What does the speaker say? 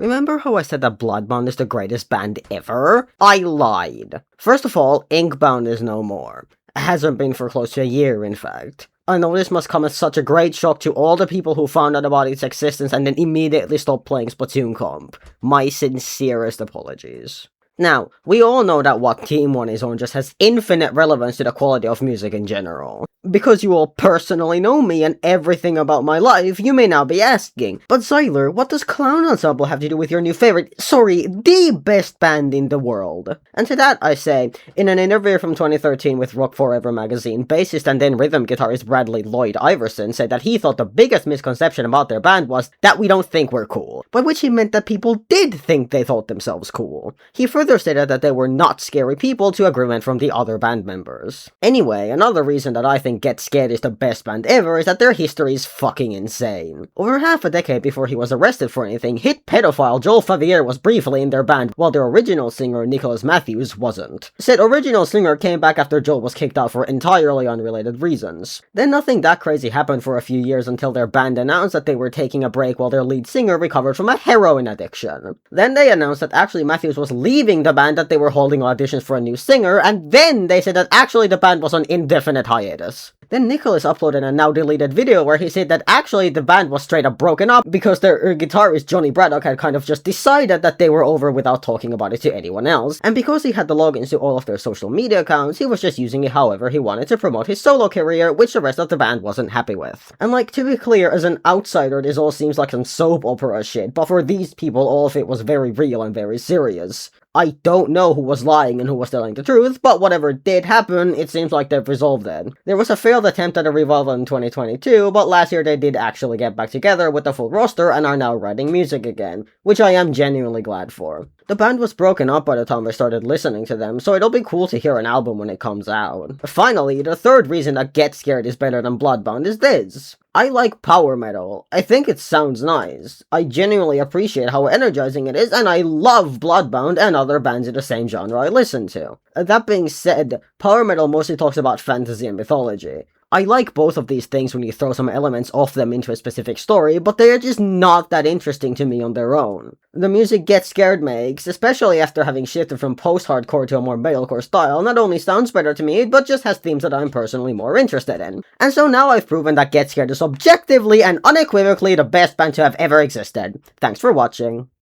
Remember how I said that Bloodbound is the greatest band ever? I lied. First of all, Inkbound is no more. It hasn't been for close to a year, in fact. I know this must come as such a great shock to all the people who found out about its existence and then immediately stopped playing Splatoon comp. My sincerest apologies. Now, we all know that what Team 1 is on just has infinite relevance to the quality of music in general. Because you all personally know me and everything about my life, you may now be asking, but Zyler, what does Clown Ensemble have to do with your new favorite, the best band in the world? And to that I say, in an interview from 2013 with Rock Forever magazine, bassist and then rhythm guitarist Bradley Lloyd Iverson said that he thought the biggest misconception about their band was that we don't think we're cool, by which he meant that people did think they thought themselves cool. He further stated that they were not scary people, to agreement from the other band members. Anyway, another reason that I think Get Scared is the best band ever is that their history is fucking insane. Over half a decade before he was arrested for anything, hit pedophile Joel Favier was briefly in their band, while their original singer Nicholas Matthews wasn't. Said original singer came back after Joel was kicked out for entirely unrelated reasons. Then nothing that crazy happened for a few years until their band announced that they were taking a break while their lead singer recovered from a heroin addiction. Then they announced that actually Matthews was leaving the band, that they were holding auditions for a new singer, and then they said that actually the band was on indefinite hiatus. Then Nicholas uploaded a now deleted video where he said that actually the band was straight up broken up because their guitarist Johnny Braddock had kind of just decided that they were over without talking about it to anyone else, and because he had the logins to all of their social media accounts, he was just using it however he wanted to promote his solo career, which the rest of the band wasn't happy with. And like, to be clear, as an outsider this all seems like some soap opera shit, but for these people all of it was very real and very serious. I don't know who was lying and who was telling the truth, but whatever did happen, it seems like they've resolved it. There was a failed attempt at a revival in 2022, but last year they did actually get back together with the full roster and are now writing music again, which I am genuinely glad for. The band was broken up by the time I started listening to them, so it'll be cool to hear an album when it comes out. Finally, the third reason that Get Scared is better than Bloodbound is this. I like power metal. I think it sounds nice. I genuinely appreciate how energizing it is, and I love Bloodbound and other bands in the same genre I listen to. That being said, power metal mostly talks about fantasy and mythology. I like both of these things when you throw some elements of them into a specific story, but they are just not that interesting to me on their own. The music Get Scared makes, especially after having shifted from post-hardcore to a more metalcore style, not only sounds better to me, but just has themes that I'm personally more interested in. And so now I've proven that Get Scared is objectively and unequivocally the best band to have ever existed. Thanks for watching.